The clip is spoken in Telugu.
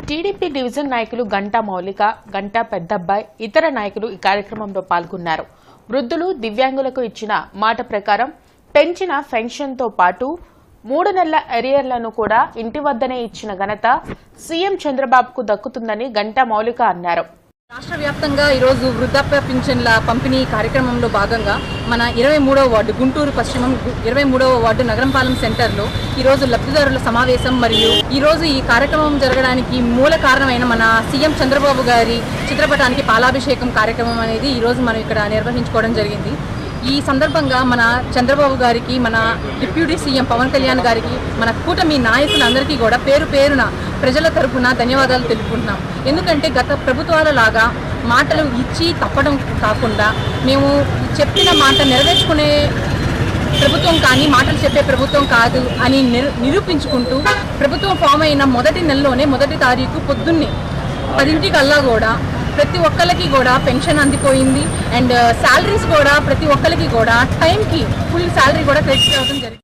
టీడీపీ డివిజన్ నాయకులు గంటా మౌలిక, గంటా పెద్దబ్బాయి, ఇతర నాయకులు ఈ కార్యక్రమంలో పాల్గొన్నారు. వృద్ధులు, దివ్యాంగులకు ఇచ్చిన మాట ప్రకారం పెంచిన పెన్షన్తో పాటు 3 నెలల ఎరియర్లను కూడా ఇంటి వద్దనే ఇచ్చిన ఘనత సీఎం చంద్రబాబుకు దక్కుతుందని గంటా మౌలిక అన్నారు. రాష్ట్ర వ్యాప్తంగా ఈరోజు వృద్ధాప్య పింఛన్ల పంపిణీ కార్యక్రమంలో భాగంగా మన 23వ వార్డు గుంటూరు పశ్చిమం 23వ వార్డు నగరంపాలెం సెంటర్లో ఈరోజు లబ్ధిదారుల సమావేశం మరియు ఈరోజు ఈ కార్యక్రమం జరగడానికి మూల కారణమైన మన సీఎం చంద్రబాబు గారి చిత్రపటానికి పాలాభిషేకం కార్యక్రమం అనేది ఈరోజు మనం ఇక్కడ నిర్వహించుకోవడం జరిగింది. ఈ సందర్భంగా మన చంద్రబాబు గారికి, మన డిప్యూటీ సీఎం పవన్ కళ్యాణ్ గారికి, మన కూటమి నాయకులందరికీ కూడా పేరు పేరున ప్రజల తరఫున ధన్యవాదాలు తెలుపుకుంటున్నాం. ఎందుకంటే గత ప్రభుత్వాల లాగా మాటలు ఇచ్చి తప్పడం కాకుండా మేము చెప్పిన మాట నెరవేర్చుకునే ప్రభుత్వం కానీ మాటలు చెప్పే ప్రభుత్వం కాదు అని నిరూపించుకుంటూ ప్రభుత్వం ఫామ్ అయిన మొదటి నెలలోనే మొదటి తారీఖు పొద్దున్నే 10 కూడా ప్రతి ఒక్కరికి కూడా పెన్షన్ అందిపోయింది. అండ్ శాలరీస్ కూడా ప్రతి ఒక్కరికి కూడా టైంకి ఫుల్ శాలరీ కూడా క్రెడిట్ అవ్వడం జరిగింది.